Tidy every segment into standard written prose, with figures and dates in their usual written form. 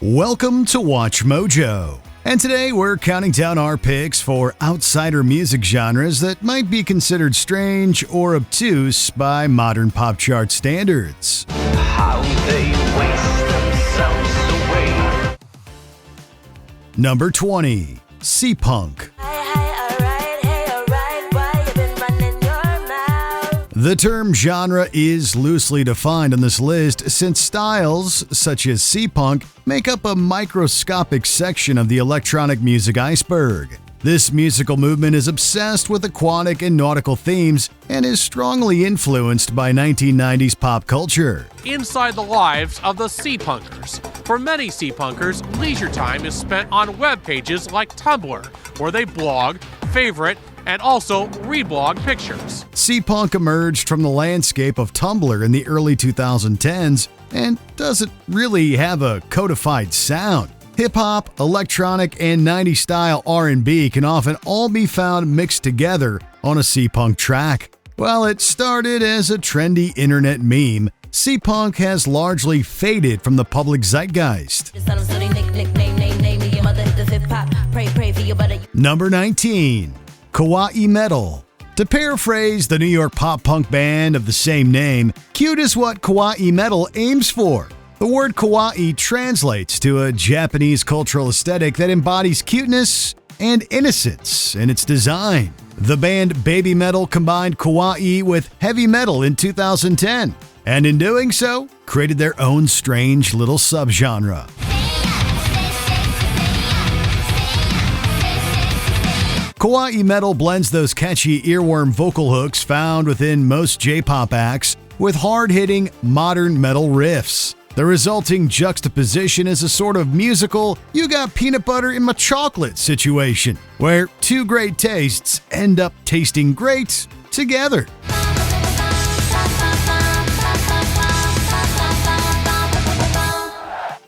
Welcome to Watch Mojo, and today we're counting down our picks for outsider music genres that might be considered strange or obtuse by modern pop chart standards. How they waste themselves away. Number 20. Seapunk. The term genre is loosely defined on this list since styles, such as Seapunk, make up a microscopic section of the electronic music iceberg. This musical movement is obsessed with aquatic and nautical themes and is strongly influenced by 1990s pop culture. Inside the lives of the Seapunkers. For many Seapunkers, leisure time is spent on web pages like Tumblr, where they blog, favorite, and also reblog pictures. Seapunk emerged from the landscape of Tumblr in the early 2010s and doesn't really have a codified sound. Hip-hop, electronic, and 90s style R&B can often all be found mixed together on a Seapunk track. While it started as a trendy internet meme, Seapunk has largely faded from the public zeitgeist. Number 19. Kawaii Metal. To paraphrase the New York pop-punk band of the same name, cute is what Kawaii Metal aims for. The word kawaii translates to a Japanese cultural aesthetic that embodies cuteness and innocence in its design. The band Baby Metal combined kawaii with heavy metal in 2010, and in doing so, created their own strange little subgenre. Kawaii Metal blends those catchy earworm vocal hooks found within most J-pop acts with hard-hitting modern metal riffs. The resulting juxtaposition is a sort of musical "you got peanut butter in my chocolate" situation, where two great tastes end up tasting great together.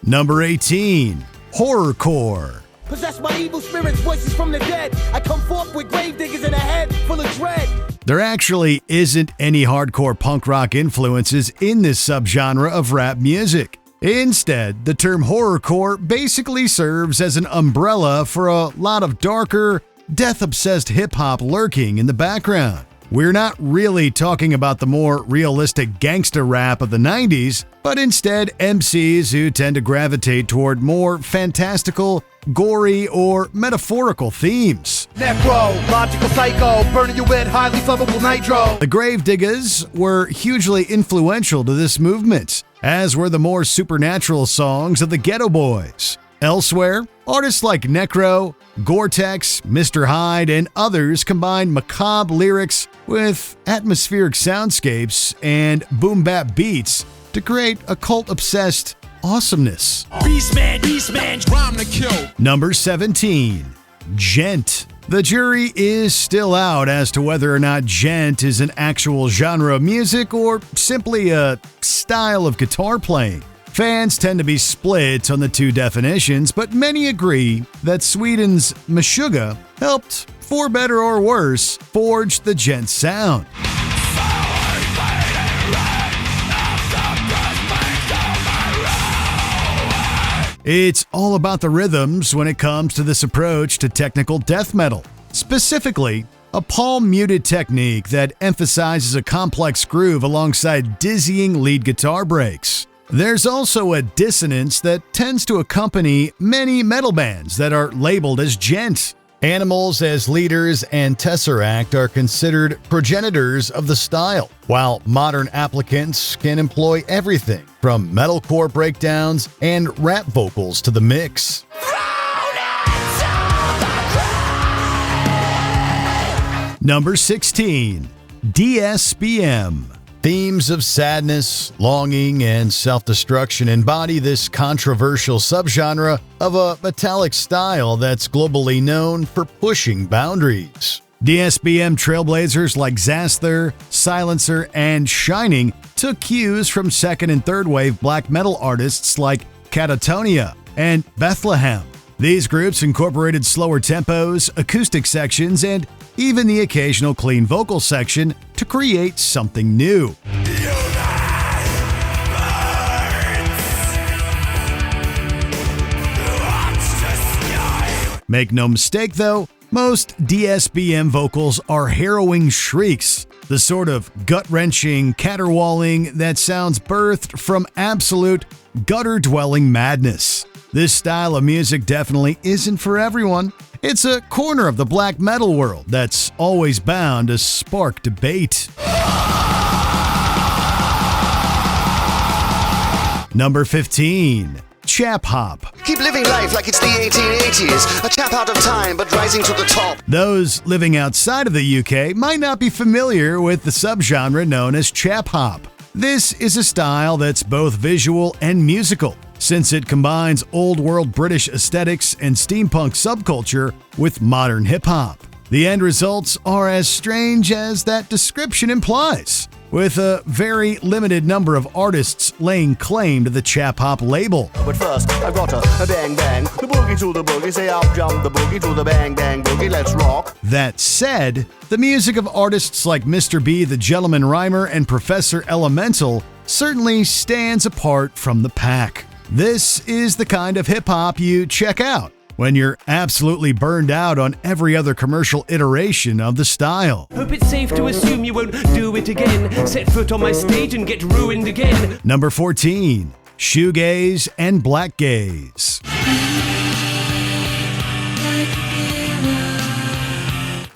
Number 18. Horrorcore. Possessed by evil spirits, voices from the dead. I come forth with grave diggers in a head full of dread. There actually isn't any hardcore punk rock influences in this subgenre of rap music. Instead, the term horrorcore basically serves as an umbrella for a lot of darker, death-obsessed hip-hop lurking in the background. We're not really talking about the more realistic gangsta rap of the 90s, but instead MCs who tend to gravitate toward more fantastical, gory, or metaphorical themes. Necro, logical psycho, burning you with highly flammable nitro. The Gravediggers were hugely influential to this movement, as were the more supernatural songs of the Ghetto Boys. Elsewhere, artists like Necro, Gore-Tex, Mr. Hyde, and others combined macabre lyrics with atmospheric soundscapes and boom-bap beats to create a cult-obsessed awesomeness. Beastman, rhyme to kill. Number 17. Djent. The jury is still out as to whether or not djent is an actual genre of music or simply a style of guitar playing. Fans tend to be split on the two definitions, but many agree that Sweden's Meshuggah helped, for better or worse, forge the djent sound. It's all about the rhythms when it comes to this approach to technical death metal. Specifically, a palm-muted technique that emphasizes a complex groove alongside dizzying lead guitar breaks. There's also a dissonance that tends to accompany many metal bands that are labeled as djent. Animals as leaders and Tesseract are considered progenitors of the style, while modern applicants can employ everything from metalcore breakdowns and rap vocals to the mix. Number 16. DSBM. Themes of sadness, longing, and self-destruction embody this controversial subgenre of a metallic style that's globally known for pushing boundaries. DSBM trailblazers like Xasther, Silencer, and Shining took cues from second and third wave black metal artists like Catatonia and Bethlehem. These groups incorporated slower tempos, acoustic sections, and even the occasional clean vocal section to create something new. Make no mistake though, most DSBM vocals are harrowing shrieks, the sort of gut-wrenching caterwauling that sounds birthed from absolute gutter-dwelling madness. This style of music definitely isn't for everyone. It's a corner of the black metal world that's always bound to spark debate. Number 15. Chap Hop. Keep living life like it's the 1880s. A chap out of time, but rising to the top. Those living outside of the UK might not be familiar with the subgenre known as Chap Hop. This is a style that's both visual and musical, since it combines old-world British aesthetics and steampunk subculture with modern hip-hop. The end results are as strange as that description implies, with a very limited number of artists laying claim to the Chap Hop label. But first, I've got a bang bang. The boogie to the boogie, say up jump the boogie to the bang bang boogie, let's rock. That said, the music of artists like Mr. B, the Gentleman Rhymer, and Professor Elemental certainly stands apart from the pack. This is the kind of hip-hop you check out when you're absolutely burned out on every other commercial iteration of the style. Hope it's safe to assume you won't do it again. Set foot on my stage and get ruined again. Number 14. Shoegaze and Blackgaze.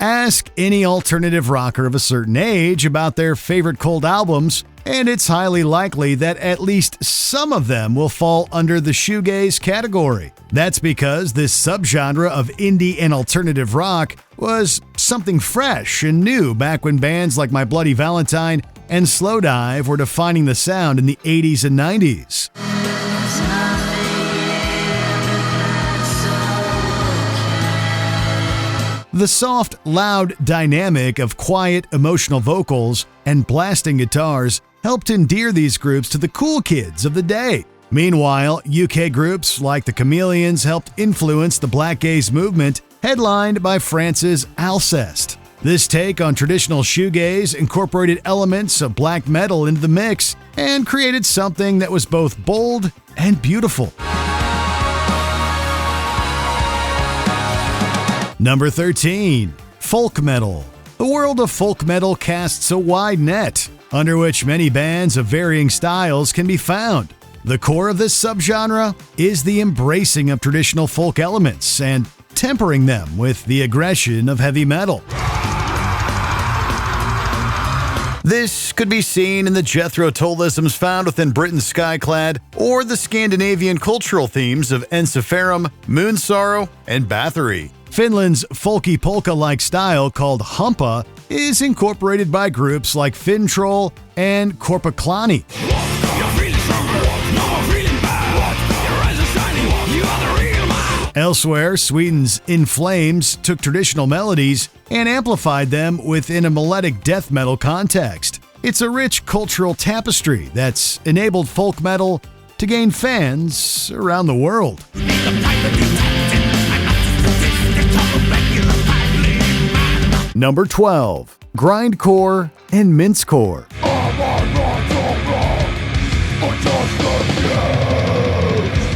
Ask any alternative rocker of a certain age about their favorite cold albums, and it's highly likely that at least some of them will fall under the shoegaze category. That's because this subgenre of indie and alternative rock was something fresh and new back when bands like My Bloody Valentine and Slowdive were defining the sound in the 80s and 90s. The soft, loud dynamic of quiet, emotional vocals and blasting guitars helped endear these groups to the cool kids of the day. Meanwhile, UK groups like the Chameleons helped influence the Blackgaze movement, headlined by France's Alcest. This take on traditional shoegaze incorporated elements of black metal into the mix and created something that was both bold and beautiful. Number 13. Folk metal. The world of folk metal casts a wide net, under which many bands of varying styles can be found. The core of this subgenre is the embracing of traditional folk elements and tempering them with the aggression of heavy metal. This could be seen in the Jethro Tullisms found within Britain's Skyclad, or the Scandinavian cultural themes of Ensiferum, Moonsorrow, and Bathory. Finland's folky polka-like style called humpa is incorporated by groups like Fintroll and Korpiklani. Elsewhere, Sweden's In Flames took traditional melodies and amplified them within a melodic death metal context. It's a rich cultural tapestry that's enabled folk metal to gain fans around the world. Number 12. Grindcore and Mincecore.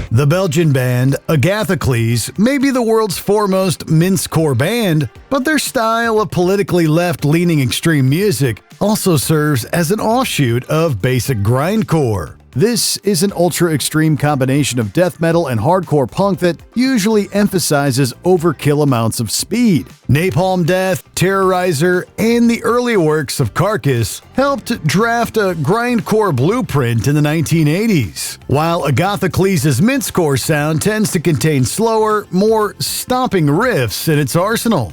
The Belgian band Agathocles may be the world's foremost Mincecore band, but their style of politically left-leaning extreme music also serves as an offshoot of basic grindcore. This is an ultra-extreme combination of death metal and hardcore punk that usually emphasizes overkill amounts of speed. Napalm Death, Terrorizer, and the early works of Carcass helped draft a grindcore blueprint in the 1980s, while Agathocles' Mincecore sound tends to contain slower, more stomping riffs in its arsenal.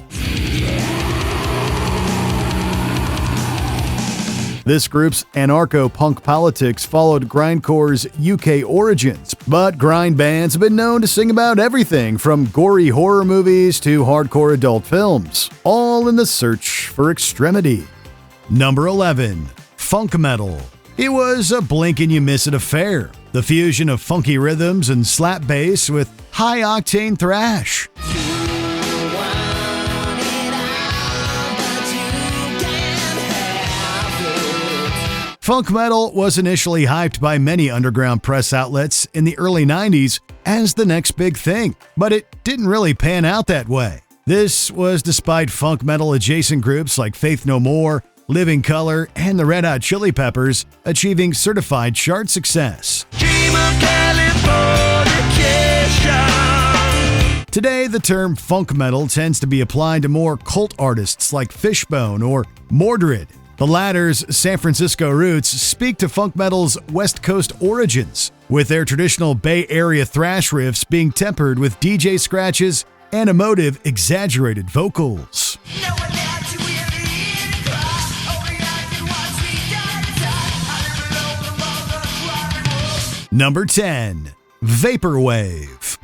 This group's anarcho-punk politics followed grindcore's UK origins, but grind bands have been known to sing about everything from gory horror movies to hardcore adult films, all in the search for extremity. Number 11. Funk metal. It was a blink-and-you-miss-it affair, the fusion of funky rhythms and slap bass with high-octane thrash. Funk metal was initially hyped by many underground press outlets in the early 90s as the next big thing, but it didn't really pan out that way. This was despite funk metal adjacent groups like Faith No More, Living Colour, and the Red Hot Chili Peppers achieving certified chart success. Today, the term funk metal tends to be applied to more cult artists like Fishbone or Mordred. The latter's San Francisco roots speak to funk metal's West Coast origins, with their traditional Bay Area thrash riffs being tempered with DJ scratches and emotive, exaggerated vocals. Number 10. Vaporwave.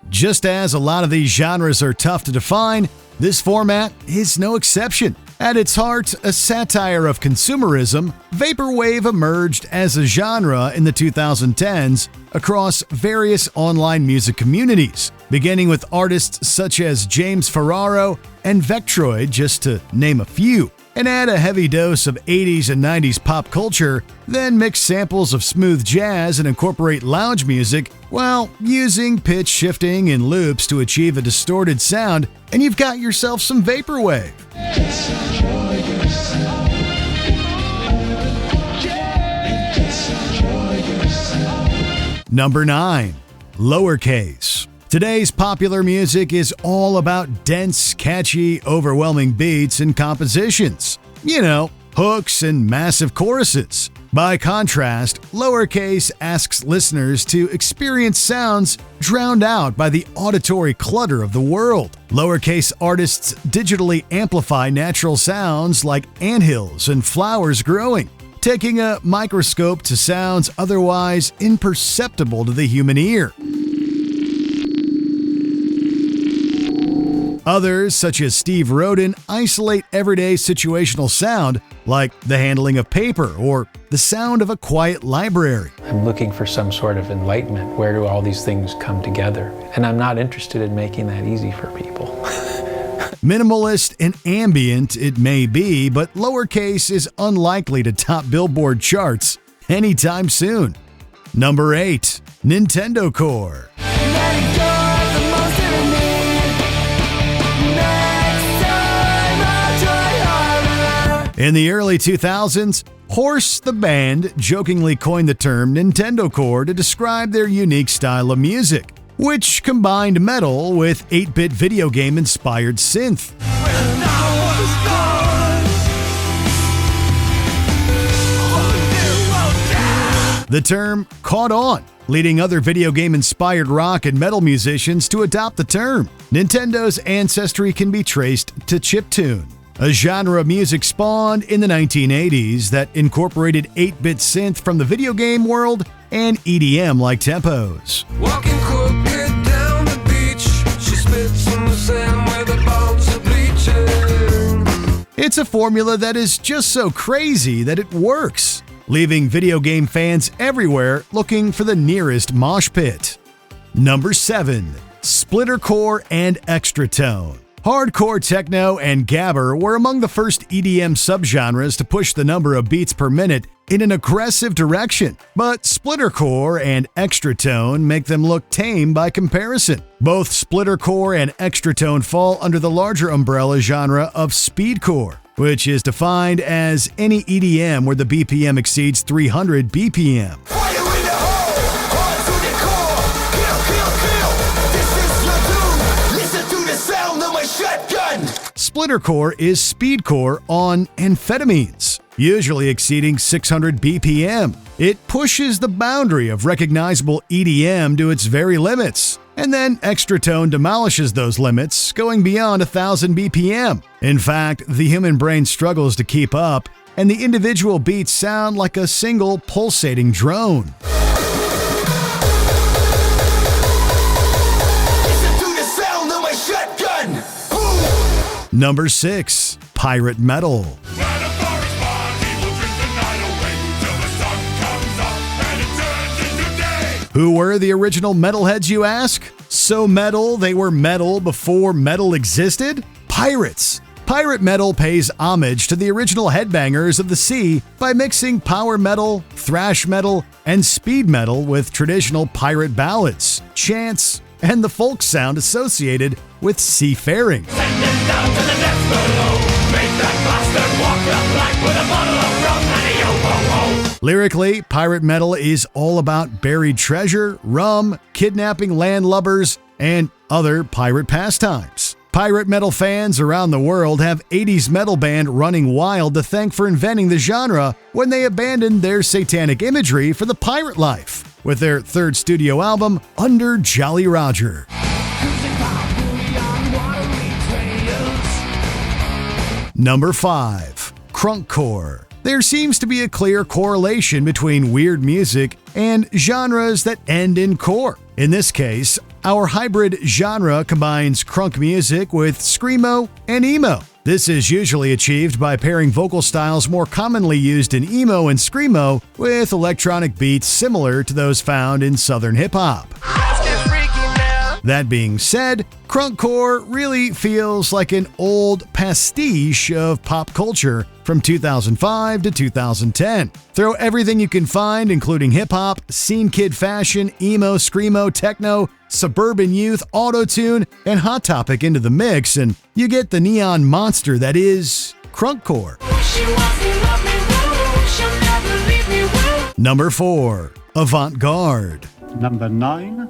Just as a lot of these genres are tough to define, this format is no exception. At its heart, a satire of consumerism, Vaporwave emerged as a genre in the 2010s across various online music communities, beginning with artists such as James Ferraro and Vectroid, just to name a few, and add a heavy dose of 80s and 90s pop culture, then mix samples of smooth jazz and incorporate lounge music while using pitch shifting and loops to achieve a distorted sound, and you've got yourself some Vaporwave. Number 9. Lowercase. Today's popular music is all about dense, catchy, overwhelming beats and compositions. You know, hooks and massive choruses. By contrast, Lowercase asks listeners to experience sounds drowned out by the auditory clutter of the world. Lowercase artists digitally amplify natural sounds like anthills and flowers growing, taking a microscope to sounds otherwise imperceptible to the human ear. Others, such as Steve Roden, isolate everyday situational sound, like the handling of paper or the sound of a quiet library. I'm looking for some sort of enlightenment. Where do all these things come together? And I'm not interested in making that easy for people. Minimalist and ambient it may be, but Lowercase is unlikely to top Billboard charts anytime soon. Number 8. Nintendocore. In the early 2000s, Horse the band jokingly coined the term Nintendocore to describe their unique style of music, which combined metal with 8-bit video game-inspired synth. The term caught on, leading other video game-inspired rock and metal musicians to adopt the term. Nintendo's ancestry can be traced to chiptune, a genre of music spawned in the 1980s that incorporated 8-bit synth from the video game world and EDM-like tempos. Walking crooked down the beach, she spits in the sand where the bones are bleaching. It's a formula that is just so crazy that it works, leaving video game fans everywhere looking for the nearest mosh pit. Number 7. Splittercore and Extratone. Hardcore techno and gabber were among the first EDM subgenres to push the number of beats per minute in an aggressive direction, but Splittercore and Extratone make them look tame by comparison. Both Splittercore and Extratone fall under the larger umbrella genre of speedcore, which is defined as any EDM where the BPM exceeds 300 BPM. Splittercore is speedcore on amphetamines, usually exceeding 600 BPM. It pushes the boundary of recognizable EDM to its very limits, and then Extratone demolishes those limits, going beyond 1000 BPM. In fact, the human brain struggles to keep up, and the individual beats sound like a single pulsating drone. Number 6. Pirate Metal. Who were the original metalheads, you ask? So metal they were metal before metal existed? Pirates. Pirate metal pays homage to the original headbangers of the sea by mixing power metal, thrash metal, and speed metal with traditional pirate ballads, chants, and the folk sound associated with seafaring. Lyrically, pirate metal is all about buried treasure, rum, kidnapping landlubbers, and other pirate pastimes. Pirate metal fans around the world have 80s metal band Running Wild to thank for inventing the genre when they abandoned their satanic imagery for the pirate life with their third studio album, Under Jolly Roger. Number 5. Crunkcore. There seems to be a clear correlation between weird music and genres that end in core. In this case, our hybrid genre combines crunk music with screamo and emo. This is usually achieved by pairing vocal styles more commonly used in emo and screamo with electronic beats similar to those found in southern hip-hop. That being said, Crunkcore really feels like an old pastiche of pop culture from 2005 to 2010. Throw everything you can find, including hip-hop, scene kid fashion, emo, screamo, techno, suburban youth, auto-tune, and Hot Topic into the mix, and you get the neon monster that is Crunkcore. Number 4. Avant-garde. Number 9.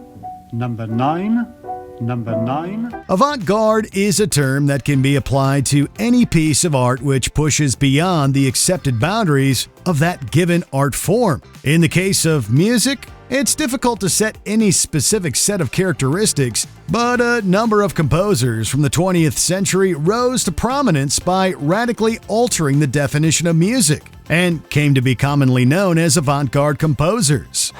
Number 9. Number 9. Avant-garde is a term that can be applied to any piece of art which pushes beyond the accepted boundaries of that given art form. In the case of music, it's difficult to set any specific set of characteristics, but a number of composers from the 20th century rose to prominence by radically altering the definition of music and came to be commonly known as avant-garde composers.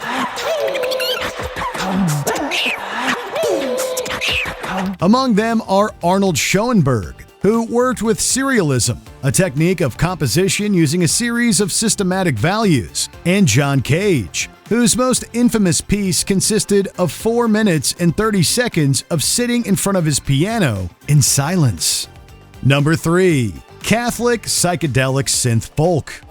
Among them are Arnold Schoenberg, who worked with serialism, a technique of composition using a series of systematic values, and John Cage, whose most infamous piece consisted of 4 minutes and 30 seconds of sitting in front of his piano in silence. Number 3. Catholic psychedelic synth folk.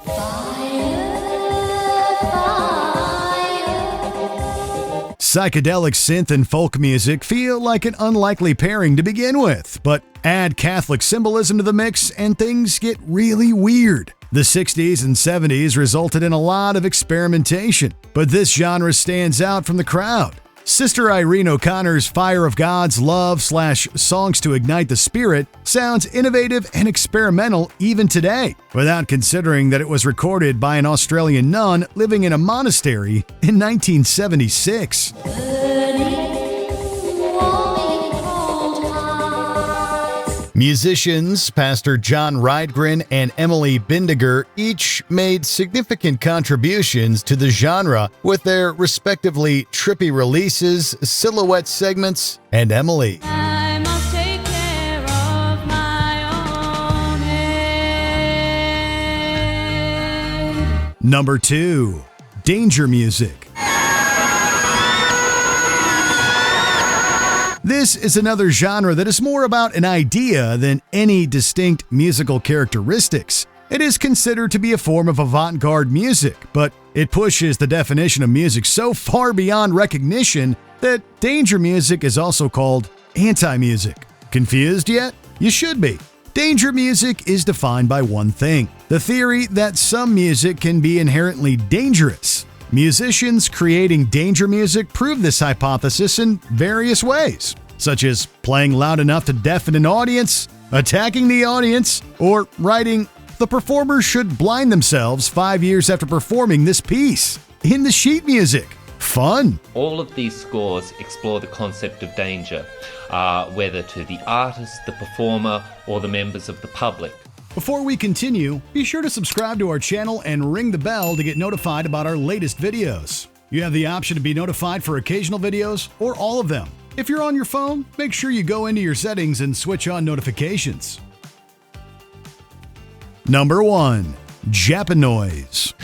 Psychedelic synth and folk music feel like an unlikely pairing to begin with, but add Catholic symbolism to the mix and things get really weird. The 60s and 70s resulted in a lot of experimentation, but this genre stands out from the crowd. Sister Irene O'Connor's Fire of God's Love/Songs to Ignite the Spirit sounds innovative and experimental even today, without considering that it was recorded by an Australian nun living in a monastery in 1976. Musicians Pastor John Rydgren and Emily Bindiger each made significant contributions to the genre with their respectively Trippy Releases, Silhouette Segments, and Emily. I must take care of my own head. Number 2. Danger music. This is another genre that is more about an idea than any distinct musical characteristics. It is considered to be a form of avant-garde music, but it pushes the definition of music so far beyond recognition that danger music is also called anti-music. Confused yet? You should be. Danger music is defined by one thing: the theory that some music can be inherently dangerous. Musicians creating danger music prove this hypothesis in various ways, such as playing loud enough to deafen an audience, attacking the audience, or writing, "The performer should blind themselves 5 years after performing this piece," in the sheet music. Fun! All of these scores explore the concept of danger, whether to the artist, the performer, or the members of the public. Before we continue, be sure to subscribe to our channel and ring the bell to get notified about our latest videos. You have the option to be notified for occasional videos or all of them. If you're on your phone, make sure you go into your settings and switch on notifications. Number 1. Japanoise.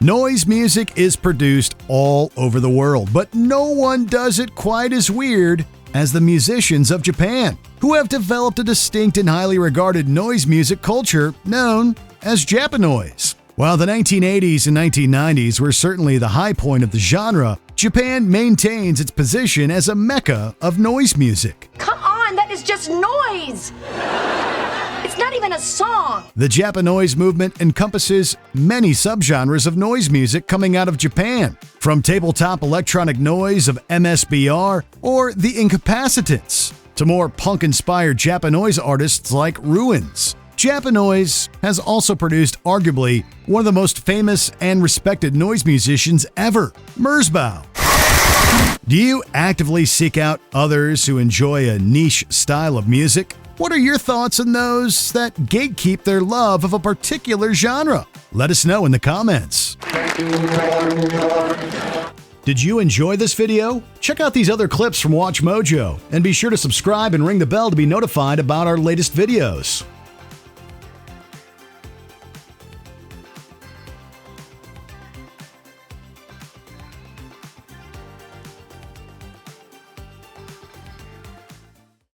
Noise music is produced all over the world, but no one does it quite as weird as the musicians of Japan, who have developed a distinct and highly regarded noise music culture known as Japanoise. While the 1980s and 1990s were certainly the high point of the genre, Japan maintains its position as a mecca of noise music. Come on, that is just noise! It's not even a song! The Japanoise movement encompasses many subgenres of noise music coming out of Japan, from tabletop electronic noise of MSBR or the Incapacitants, to more punk-inspired Japanoise artists like Ruins. Japanoise has also produced arguably one of the most famous and respected noise musicians ever, Merzbow. Do you actively seek out others who enjoy a niche style of music? What are your thoughts on those that gatekeep their love of a particular genre? Let us know in the comments. Did you enjoy this video? Check out these other clips from WatchMojo, and be sure to subscribe and ring the bell to be notified about our latest videos.